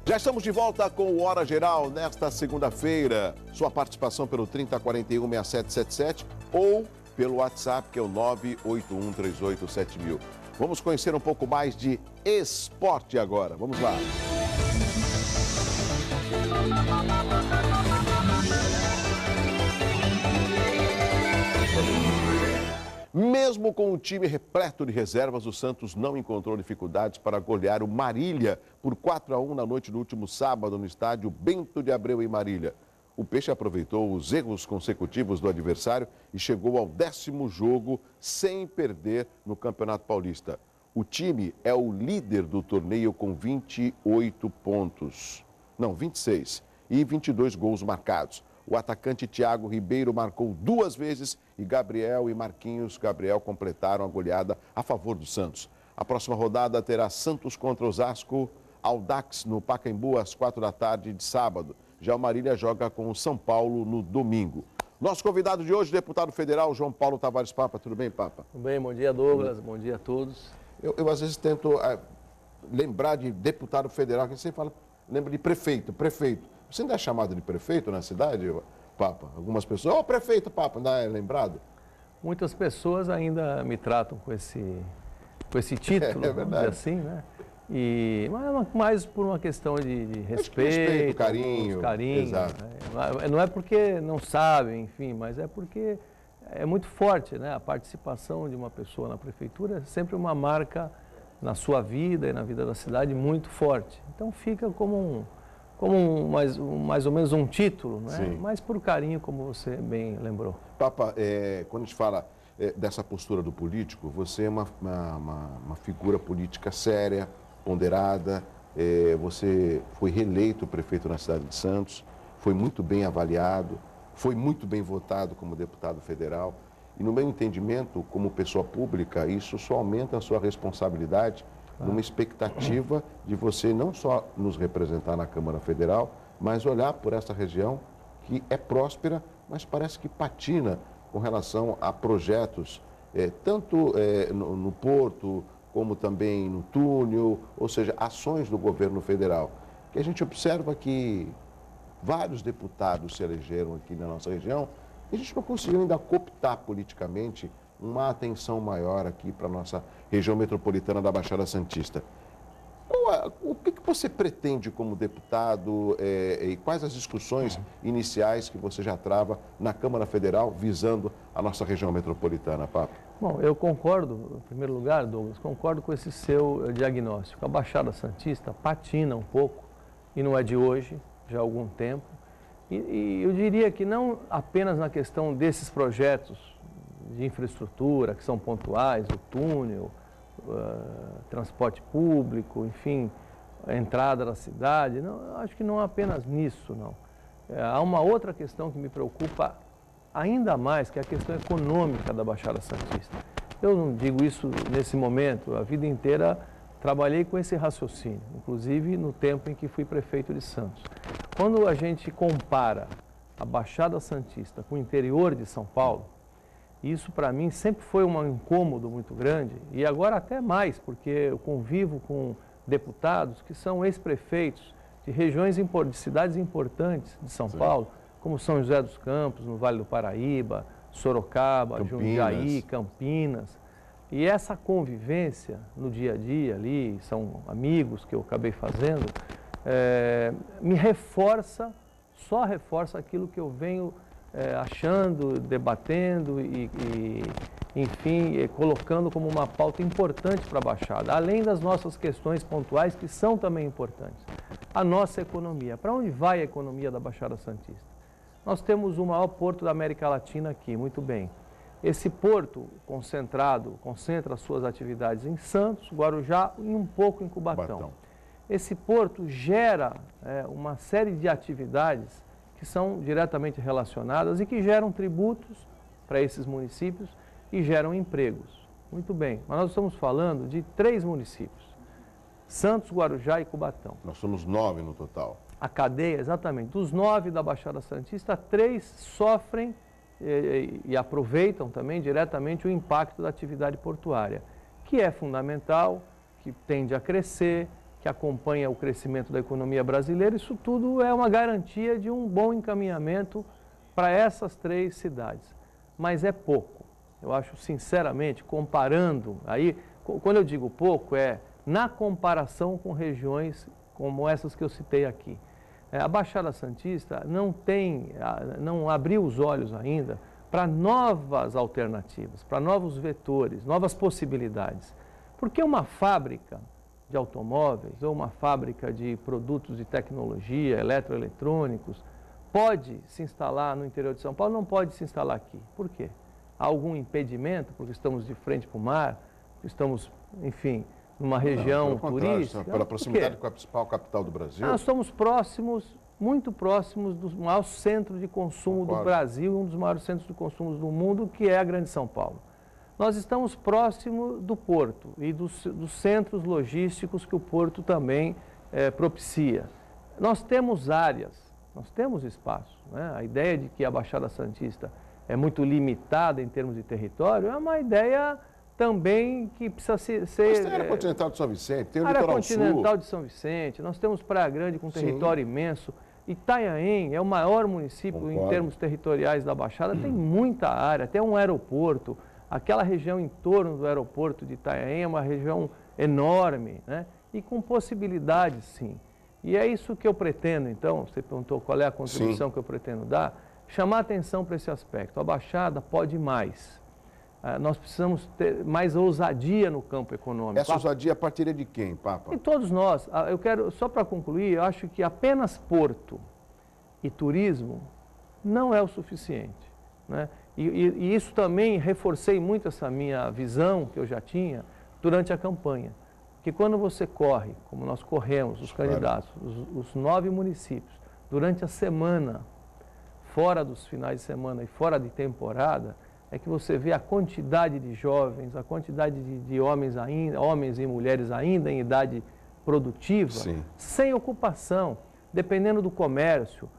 Já estamos de volta com o Hora Geral nesta segunda-feira. Sua participação pelo 3041-6777 ou pelo WhatsApp, que é o 981387000. Vamos conhecer um pouco mais de esporte agora. Vamos lá. Mesmo com o time repleto de reservas, o Santos não encontrou dificuldades para golear o Marília por 4-1 na noite do último sábado no estádio Bento de Abreu, em Marília. O Peixe aproveitou os erros consecutivos do adversário e chegou ao 10º jogo sem perder no Campeonato Paulista. O time é o líder do torneio com 28 pontos. Não, 26 e 22 gols marcados. O atacante Thiago Ribeiro marcou 2 vezes e Gabriel e Marquinhos Gabriel completaram a goleada a favor do Santos. A próxima rodada terá Santos contra Osasco, Audax no Pacaembu às 4 da tarde de sábado. Já o Marília joga com o São Paulo no domingo. Nosso convidado de hoje, deputado federal João Paulo Tavares Papa. Tudo bem, Papa? Tudo bem, bom dia, Douglas. Bom dia a todos. Eu às vezes tento lembrar de deputado federal, que você fala, lembra de prefeito. Você ainda é chamado de prefeito na cidade, Papa? Algumas pessoas, prefeito, Papa, ainda é lembrado? Muitas pessoas ainda me tratam com esse título, é vamos dizer assim, né? Mas mais por uma questão de respeito, carinho. Exato. Né? Não é porque não sabem, enfim, mas é porque é muito forte, né? A participação de uma pessoa na prefeitura é sempre uma marca na sua vida e na vida da cidade muito forte. Então fica como mais ou menos um título, né? Sim. Mas por carinho, como você bem lembrou. Papa, quando a gente fala dessa postura do político, você é uma figura política séria, ponderada, você foi reeleito prefeito na cidade de Santos, foi muito bem avaliado, foi muito bem votado como deputado federal. E no meu entendimento, como pessoa pública, isso só aumenta a sua responsabilidade numa expectativa de você não só nos representar na Câmara Federal, mas olhar por essa região que é próspera, mas parece que patina com relação a projetos, tanto no Porto, como também no túnel, ou seja, ações do governo federal. Que a gente observa que vários deputados se elegeram aqui na nossa região e a gente não conseguiu ainda cooptar politicamente uma atenção maior aqui para a nossa região metropolitana da Baixada Santista. O que você pretende como deputado e quais as discussões iniciais que você já trava na Câmara Federal visando a nossa região metropolitana, Papa? Bom, eu concordo, em primeiro lugar, Douglas, concordo com esse seu diagnóstico. A Baixada Santista patina um pouco, e não é de hoje, já há algum tempo. E eu diria que não apenas na questão desses projetos de infraestrutura, que são pontuais, o túnel, transporte público, enfim, a entrada da cidade, não, acho que não apenas nisso, não. Há uma outra questão que me preocupa ainda mais, que é a questão econômica da Baixada Santista. Eu não digo isso nesse momento, a vida inteira trabalhei com esse raciocínio, inclusive no tempo em que fui prefeito de Santos. Quando a gente compara a Baixada Santista com o interior de São Paulo, isso para mim sempre foi um incômodo muito grande e agora até mais, porque eu convivo com deputados que são ex-prefeitos de regiões, de cidades importantes de São Paulo, como São José dos Campos, no Vale do Paraíba, Sorocaba, Jundiaí, Campinas. E essa convivência no dia a dia ali, são amigos que eu acabei fazendo, me reforça, só reforça aquilo que eu venho achando, debatendo enfim, colocando como uma pauta importante para a Baixada, além das nossas questões pontuais que são também importantes. A nossa economia. Para onde vai a economia da Baixada Santista? Nós temos o maior porto da América Latina aqui, muito bem. Esse porto concentra as suas atividades em Santos, Guarujá e um pouco em Cubatão. Esse porto gera uma série de atividades que são diretamente relacionadas e que geram tributos para esses municípios e geram empregos. Muito bem, mas nós estamos falando de 3 municípios, Santos, Guarujá e Cubatão. Nós somos 9 no total. A cadeia, exatamente, dos 9 da Baixada Santista, 3 sofrem e aproveitam também diretamente o impacto da atividade portuária, que é fundamental, que tende a crescer, que acompanha o crescimento da economia brasileira, isso tudo é uma garantia de um bom encaminhamento para essas 3 cidades. Mas é pouco. Eu acho, sinceramente, comparando, aí, quando eu digo pouco, é na comparação com regiões como essas que eu citei aqui. A Baixada Santista não abriu os olhos ainda para novas alternativas, para novos vetores, novas possibilidades. Porque uma fábrica de automóveis ou uma fábrica de produtos de tecnologia, eletroeletrônicos, pode se instalar no interior de São Paulo, não pode se instalar aqui. Por quê? Há algum impedimento, porque estamos de frente para o mar, estamos, enfim, numa região turística? Pela proximidade com a principal capital do Brasil? Nós estamos próximos, muito próximos do maior centro de consumo do Brasil, um dos maiores centros de consumo do mundo, que é a Grande São Paulo. Nós estamos próximo do porto e dos centros logísticos que o porto também propicia. Nós temos áreas, nós temos espaço, né? A ideia de que a Baixada Santista é muito limitada em termos de território é uma ideia também que precisa ser... Mas tem a área continental de São Vicente, tem o área litoral sul. continental de São Vicente, nós temos Praia Grande com território imenso. Itanhaém é o maior município em termos territoriais da Baixada, tem muita área, até um aeroporto. Aquela região em torno do aeroporto de Itanhaém é uma região enorme, né? E com possibilidades, sim. E é isso que eu pretendo, então, você perguntou qual é a contribuição que eu pretendo dar, chamar atenção para esse aspecto. A Baixada pode mais. Nós precisamos ter mais ousadia no campo econômico. Essa ousadia partiria de quem, Papa? E todos nós. Eu quero, só para concluir, eu acho que apenas porto e turismo não é o suficiente, né? E isso também reforcei muito essa minha visão que eu já tinha durante a campanha. Que quando você corre, como nós corremos, os candidatos, os 9 municípios, durante a semana, fora dos finais de semana e fora de temporada, é que você vê a quantidade de jovens, a quantidade de homens e mulheres ainda em idade produtiva, sem ocupação, dependendo do comércio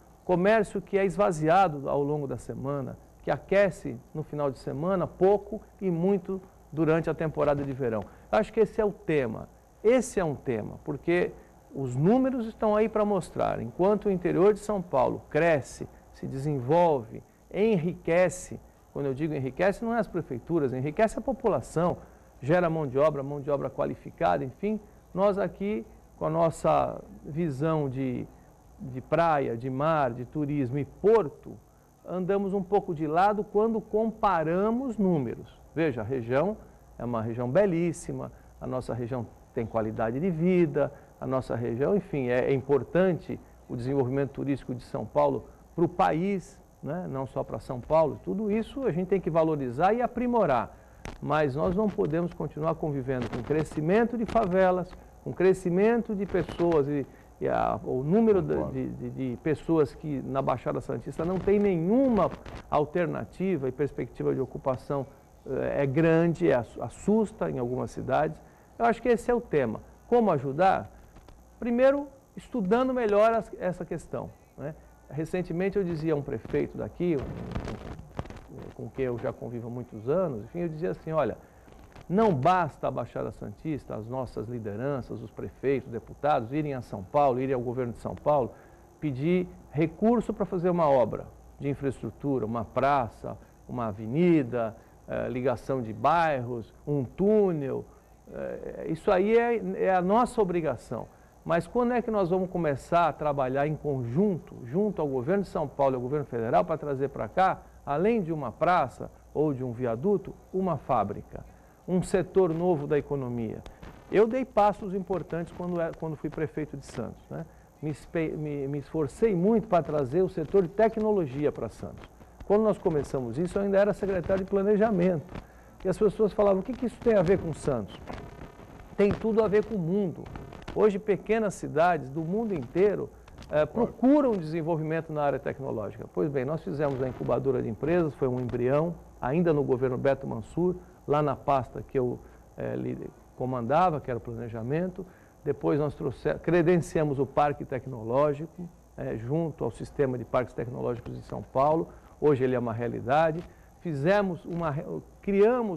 que é esvaziado ao longo da semana, que aquece no final de semana pouco e muito durante a temporada de verão. Acho que esse é o tema. Esse é um tema, porque os números estão aí para mostrar. Enquanto o interior de São Paulo cresce, se desenvolve, enriquece, quando eu digo enriquece, não é as prefeituras, enriquece a população, gera mão de obra qualificada, enfim, nós aqui, com a nossa visão de praia, de mar, de turismo e porto, andamos um pouco de lado quando comparamos números. Veja, a região é uma região belíssima, a nossa região tem qualidade de vida, a nossa região, enfim, é importante o desenvolvimento turístico de São Paulo para o país, né? Não só para São Paulo. Tudo isso a gente tem que valorizar e aprimorar, mas nós não podemos continuar convivendo com crescimento de favelas, com crescimento de pessoas o número de pessoas que na Baixada Santista não tem nenhuma alternativa e perspectiva de ocupação é grande, assusta em algumas cidades. Eu acho que esse é o tema. Como ajudar? Primeiro, estudando melhor essa questão, né? Recentemente eu dizia a um prefeito daqui, com quem eu já convivo há muitos anos, enfim, eu dizia assim, olha, não basta a Baixada Santista, as nossas lideranças, os prefeitos, deputados, irem a São Paulo, irem ao governo de São Paulo, pedir recurso para fazer uma obra de infraestrutura, uma praça, uma avenida, ligação de bairros, um túnel. Isso aí é a nossa obrigação. Mas quando é que nós vamos começar a trabalhar em conjunto, junto ao governo de São Paulo e ao governo federal, para trazer para cá, além de uma praça ou de um viaduto, uma fábrica, um setor novo da economia? Eu dei passos importantes quando fui prefeito de Santos, né? Me esforcei muito para trazer o setor de tecnologia para Santos. Quando nós começamos isso, eu ainda era secretário de planejamento. E as pessoas falavam, o que isso tem a ver com Santos? Tem tudo a ver com o mundo. Hoje, pequenas cidades do mundo inteiro procuram desenvolvimento na área tecnológica. Pois bem, nós fizemos a incubadora de empresas, foi um embrião, ainda no governo Beto Mansur, lá na pasta que eu comandava, que era o planejamento. Depois nós credenciamos o Parque Tecnológico, junto ao sistema de parques tecnológicos de São Paulo. Hoje ele é uma realidade. criamos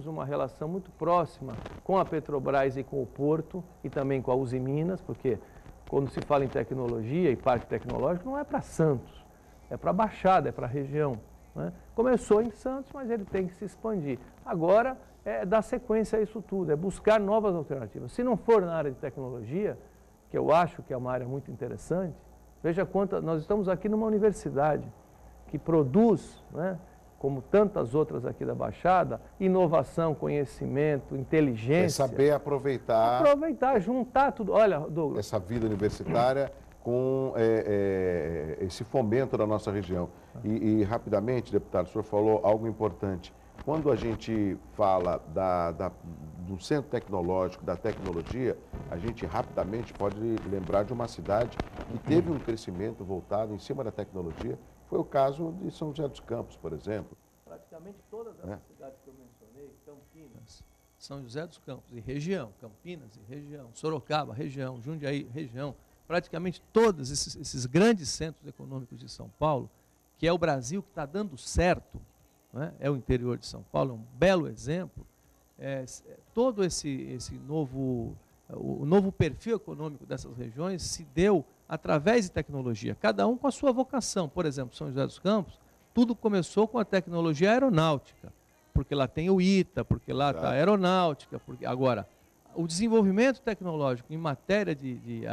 uma relação muito próxima com a Petrobras e com o Porto e também com a Uzi Minas, porque quando se fala em tecnologia e parque tecnológico não é para Santos, é para a Baixada, é para a região, né? Começou em Santos, mas ele tem que se expandir. Agora é dar sequência a isso tudo, é buscar novas alternativas. Se não for na área de tecnologia, que eu acho que é uma área muito interessante, veja nós estamos aqui numa universidade que produz, né, como tantas outras aqui da Baixada, inovação, conhecimento, inteligência. É saber aproveitar. Aproveitar, juntar tudo. Olha, Douglas. Essa vida universitária com esse fomento da nossa região. E rapidamente, deputado, o senhor falou algo importante. Quando a gente fala do centro tecnológico, da tecnologia, a gente rapidamente pode lembrar de uma cidade que teve um crescimento voltado em cima da tecnologia. Foi o caso de São José dos Campos, por exemplo. Praticamente todas as cidades que eu mencionei, Campinas, São José dos Campos e região, Campinas e região, Sorocaba, região, Jundiaí, região, praticamente todos esses grandes centros econômicos de São Paulo, que é o Brasil que está dando certo, né? É o interior de São Paulo, é um belo exemplo. Todo o novo perfil econômico dessas regiões se deu através de tecnologia, cada um com a sua vocação. Por exemplo, São José dos Campos, tudo começou com a tecnologia aeronáutica, porque lá tem o ITA, porque lá está a aeronáutica. Agora, o desenvolvimento tecnológico em matéria de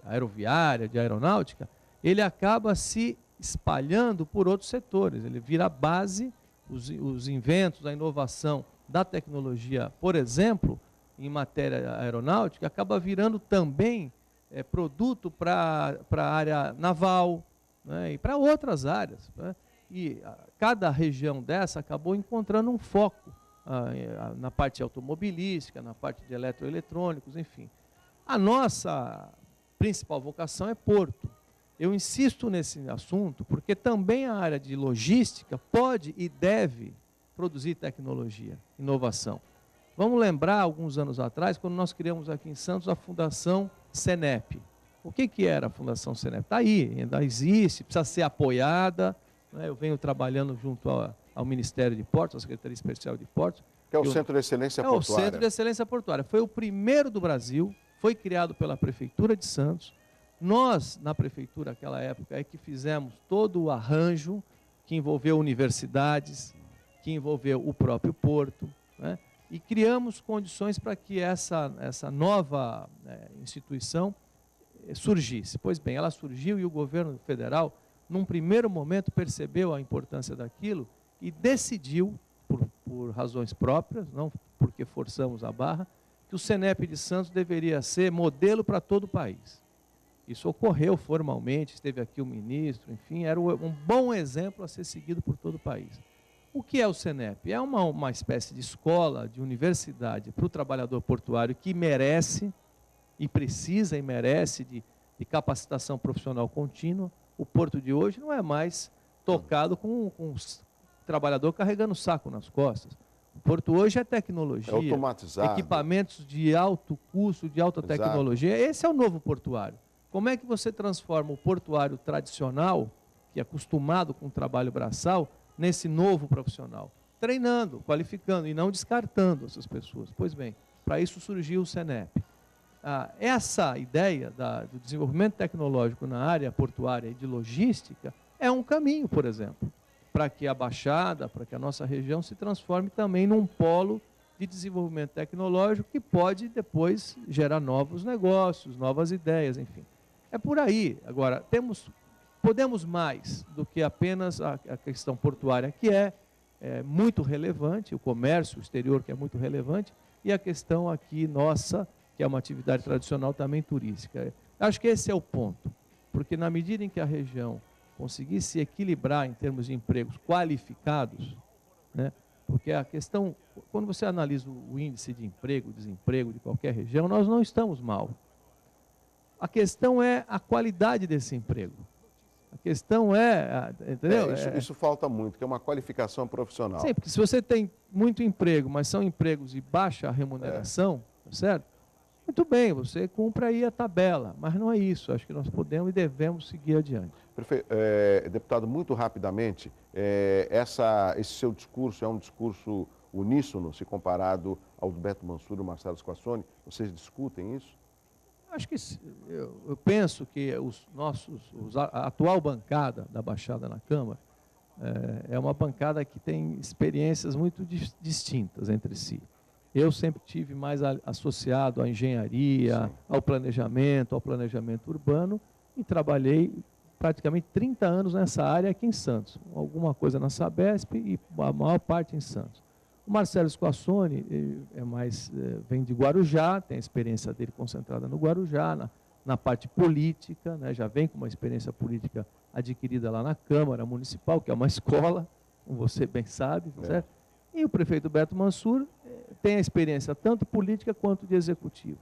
aeroviária, de aeronáutica, ele acaba se espalhando por outros setores. Ele vira a base, os inventos, a inovação da tecnologia, por exemplo, em matéria aeronáutica, acaba virando também produto para a área naval, né, e para outras áreas, né? E cada região dessa acabou encontrando um foco na parte automobilística, na parte de eletroeletrônicos, enfim. A nossa principal vocação é Porto. Eu insisto nesse assunto porque também a área de logística pode e deve produzir tecnologia, inovação. Vamos lembrar, alguns anos atrás, quando nós criamos aqui em Santos a Fundação Senep. O que era a Fundação Senep? Está aí, ainda existe, precisa ser apoiada, né? Eu venho trabalhando junto ao Ministério de Portos, à Secretaria Especial de Portos. Que é o Centro de Excelência Portuária. É o Centro de Excelência Portuária. Foi o primeiro do Brasil, foi criado pela Prefeitura de Santos. Nós, na Prefeitura, naquela época, que fizemos todo o arranjo que envolveu universidades, que envolveu o próprio Porto, né? E criamos condições para que essa nova instituição surgisse. Pois bem, ela surgiu e o governo federal, num primeiro momento, percebeu a importância daquilo e decidiu, por razões próprias, não porque forçamos a barra, que o Senep de Santos deveria ser modelo para todo o país. Isso ocorreu formalmente, esteve aqui o ministro, enfim, era um bom exemplo a ser seguido por todo o país. O que é o Senep? É uma espécie de escola, de universidade para o trabalhador portuário que merece e precisa e merece de capacitação profissional contínua. O porto de hoje não é mais tocado com um trabalhador carregando saco nas costas. O porto hoje é tecnologia, é automatizado, equipamentos de alto custo, de alta tecnologia. Esse é o novo portuário. Como é que você transforma o portuário tradicional, que é acostumado com o trabalho braçal, nesse novo profissional? Treinando, qualificando e não descartando essas pessoas. Pois bem, para isso surgiu o Senep. Essa ideia do desenvolvimento tecnológico na área portuária e de logística é um caminho, por exemplo, para que a Baixada, para que a nossa região se transforme também num polo de desenvolvimento tecnológico que pode depois gerar novos negócios, novas ideias, enfim. É por aí. Agora, podemos mais do que apenas a questão portuária, que é muito relevante, o comércio exterior, que é muito relevante, e a questão aqui nossa, que é uma atividade tradicional também turística. Acho que esse é o ponto, porque na medida em que a região conseguir se equilibrar em termos de empregos qualificados, né, porque a questão, quando você analisa o índice de emprego, desemprego de qualquer região, nós não estamos mal. A questão é a qualidade desse emprego. A questão entendeu? Isso falta muito, que é uma qualificação profissional. Sim, porque se você tem muito emprego, mas são empregos de baixa remuneração, certo? Muito bem, você cumpre aí a tabela, mas não é isso. Acho que nós podemos e devemos seguir adiante. Deputado, muito rapidamente, esse seu discurso é um discurso uníssono, se comparado ao do Beto Mansur e o Marcelo Squassoni? Vocês discutem isso? Acho que eu penso que a atual bancada da Baixada na Câmara é uma bancada que tem experiências muito distintas entre si. Eu sempre tive mais associado à engenharia, ao planejamento urbano, e trabalhei praticamente 30 anos nessa área aqui em Santos. Alguma coisa na Sabesp e a maior parte em Santos. O Marcelo Squassoni vem de Guarujá, tem a experiência dele concentrada no Guarujá, na parte política, né, já vem com uma experiência política adquirida lá na Câmara Municipal, que é uma escola, como você bem sabe, certo? E o prefeito Beto Mansur tem a experiência tanto política quanto de executivo.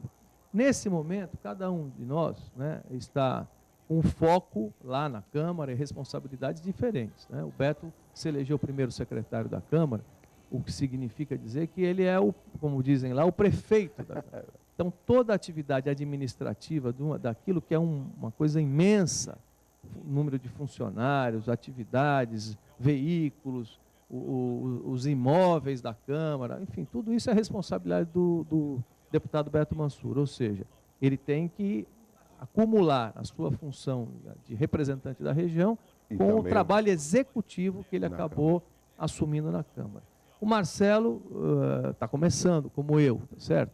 Nesse momento, cada um de nós, né, está com foco lá na Câmara e responsabilidades diferentes, né? O Beto se elegeu o primeiro secretário da Câmara, o que significa dizer que ele é, como dizem lá, o prefeito da Câmara. Então, toda a atividade administrativa daquilo que é uma coisa imensa, número de funcionários, atividades, veículos, os imóveis da Câmara, enfim, tudo isso é responsabilidade do deputado Beto Mansur, ou seja, ele tem que acumular a sua função de representante da região com o trabalho executivo que ele acabou assumindo na Câmara. O Marcelo está começando, como eu, tá certo?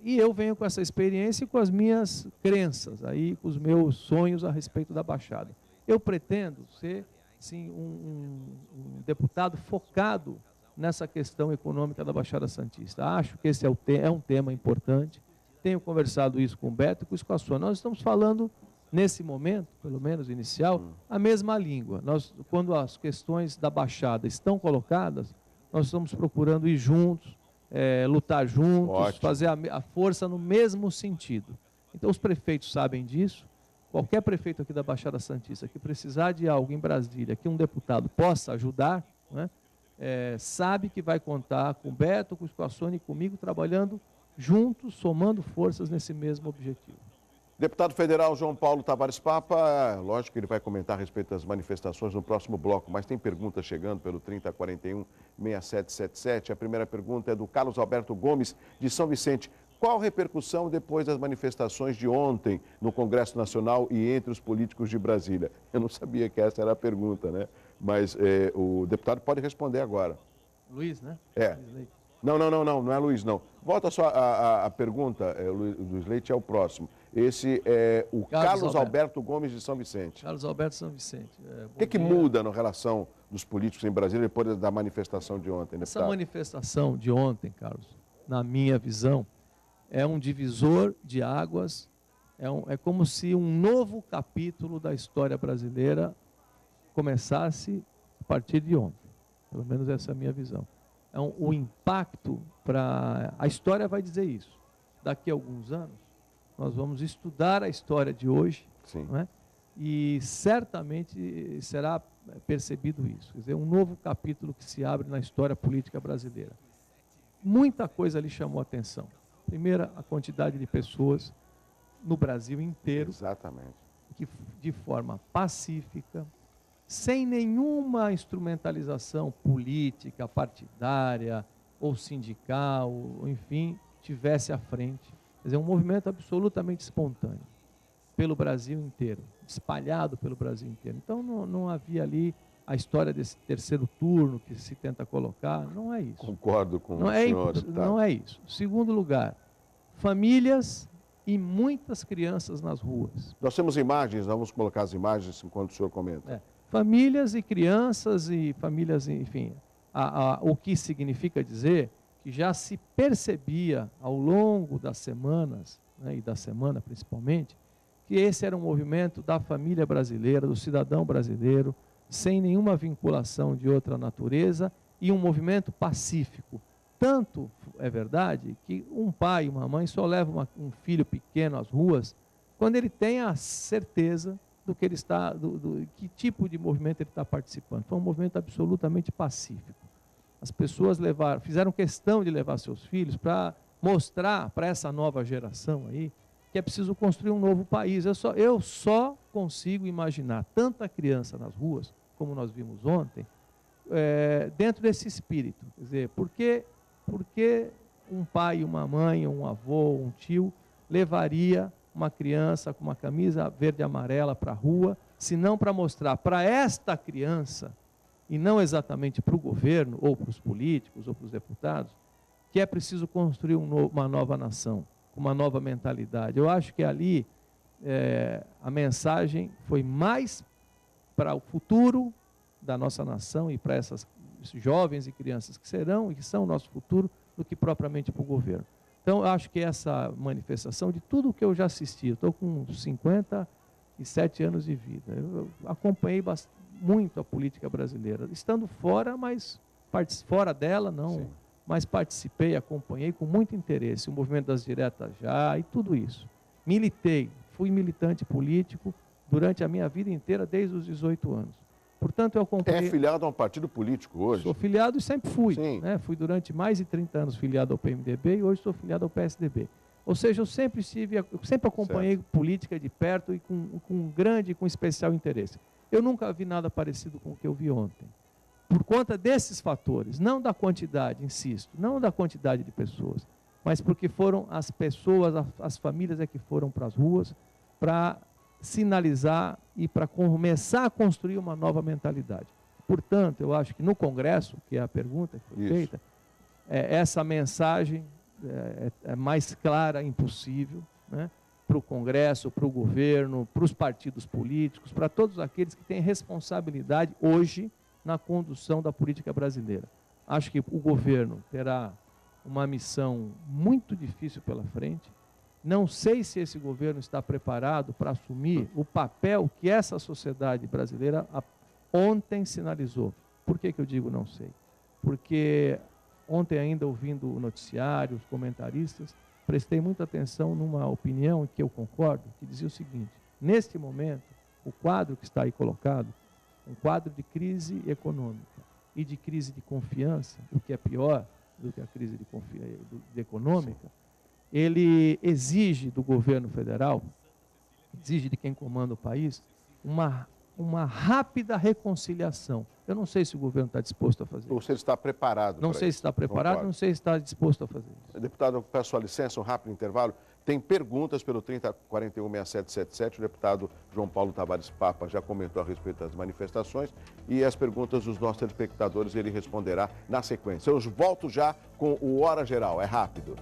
E eu venho com essa experiência e com as minhas crenças, aí, com os meus sonhos a respeito da Baixada. Eu pretendo ser, sim, um deputado focado nessa questão econômica da Baixada Santista. Acho que esse é um tema importante. Tenho conversado isso com o Beto e com o Squassoni. Nós estamos falando, nesse momento, pelo menos inicial, a mesma língua. Quando as questões da Baixada estão colocadas, nós estamos procurando ir juntos, lutar juntos, fazer a força no mesmo sentido. Então, os prefeitos sabem disso. Qualquer prefeito aqui da Baixada Santista que precisar de algo em Brasília, que um deputado possa ajudar, né, sabe que vai contar com o Beto, com o Squassoni e comigo, trabalhando juntos, somando forças nesse mesmo objetivo. Deputado federal João Paulo Tavares Papa, lógico que ele vai comentar a respeito das manifestações no próximo bloco, mas tem perguntas chegando pelo 3041-6777. A primeira pergunta é do Carlos Alberto Gomes, de São Vicente. Qual a repercussão depois das manifestações de ontem no Congresso Nacional e entre os políticos de Brasília? Eu não sabia que essa era a pergunta, né? Mas o deputado pode responder agora. Luiz, né? Luiz Leite. Não é Luiz, não. Volta só a pergunta, Luiz Leite é o próximo. Esse é o Carlos Alberto Gomes de São Vicente. Carlos Alberto São Vicente. O que muda na relação dos políticos em Brasília depois da manifestação de ontem, deputado? Essa manifestação de ontem, Carlos, na minha visão, é um divisor de águas, é como se um novo capítulo da história brasileira começasse a partir de ontem. Pelo menos essa é a minha visão. O impacto para... A história vai dizer isso. Daqui a alguns anos, nós vamos estudar a história de hoje, né? E certamente será percebido isso. Quer dizer, um novo capítulo que se abre na história política brasileira. Muita coisa ali chamou a atenção. Primeiro, a quantidade de pessoas no Brasil inteiro, exatamente, que de forma pacífica, sem nenhuma instrumentalização política, partidária ou sindical, ou, enfim, tivesse à frente. Quer dizer, um movimento absolutamente espontâneo pelo Brasil inteiro, espalhado pelo Brasil inteiro. Então, não havia ali a história desse terceiro turno que se tenta colocar, não é isso. Concordo com o senhor, deputado. Não é isso. Segundo lugar, famílias e muitas crianças nas ruas. Nós temos imagens, vamos colocar as imagens enquanto o senhor comenta. Famílias e crianças e famílias, enfim, o que significa dizer que já se percebia ao longo das semanas, né, e da semana principalmente, que esse era um movimento da família brasileira, do cidadão brasileiro, sem nenhuma vinculação de outra natureza e um movimento pacífico. Tanto é verdade que um pai e uma mãe só levam um filho pequeno às ruas quando ele tem a certeza do que ele está, que tipo de movimento ele está participando. Foi um movimento absolutamente pacífico. As pessoas fizeram questão de levar seus filhos para mostrar para essa nova geração aí que é preciso construir um novo país. Eu só consigo imaginar tanta criança nas ruas, como nós vimos ontem, dentro desse espírito. Quer dizer, por que um pai, uma mãe, um avô, um tio levaria uma criança com uma camisa verde e amarela para a rua, se não para mostrar para esta criança, e não exatamente para o governo, ou para os políticos, ou para os deputados, que é preciso construir uma nova nação, uma nova mentalidade. Eu acho que ali a mensagem foi mais para o futuro da nossa nação e para esses jovens e crianças que serão e que são o nosso futuro, do que propriamente para o governo. Então, eu acho que essa manifestação de tudo o que eu já assisti, eu estou com 57 anos de vida, eu acompanhei muito a política brasileira, estando fora, mas fora dela não, sim, mas participei, acompanhei com muito interesse o movimento das diretas já e tudo isso. Militei, fui militante político durante a minha vida inteira, desde os 18 anos. Portanto, eu acompanhei... É filiado a um partido político hoje? Sou filiado e sempre fui. Né? Fui durante mais de 30 anos filiado ao PMDB e hoje sou filiado ao PSDB. Ou seja, eu sempre acompanhei política de perto e com especial interesse. Eu nunca vi nada parecido com o que eu vi ontem. Por conta desses fatores, não da quantidade, insisto, não da quantidade de pessoas, mas porque foram as pessoas, as famílias que foram para as ruas para sinalizar e para começar a construir uma nova mentalidade. Portanto, eu acho que no Congresso, que é a pergunta que foi feita, essa mensagem é mais clara impossível, né, para o Congresso, para o governo, para os partidos políticos, para todos aqueles que têm responsabilidade hoje na condução da política brasileira. Acho que o governo terá uma missão muito difícil pela frente. Não sei se esse governo está preparado para assumir o papel que essa sociedade brasileira ontem sinalizou. Por que eu digo não sei? Porque ontem, ainda ouvindo o noticiário, os comentaristas, prestei muita atenção numa opinião que eu concordo, que dizia o seguinte: neste momento, o quadro que está aí colocado, um quadro de crise econômica e de crise de confiança, o que é pior do que a crise de econômica, ele exige do governo federal, exige de quem comanda o país, uma rápida reconciliação. Eu não sei se o governo está disposto a fazer isso. Ou se ele está preparado. Não sei se está preparado, concordo. Não sei se está disposto a fazer isso. Deputado, eu peço a licença, um rápido intervalo. Tem perguntas pelo 3041-6777. O deputado João Paulo Tavares Papa já comentou a respeito das manifestações e as perguntas dos nossos telespectadores ele responderá na sequência. Eu volto já com o Hora Geral. É rápido.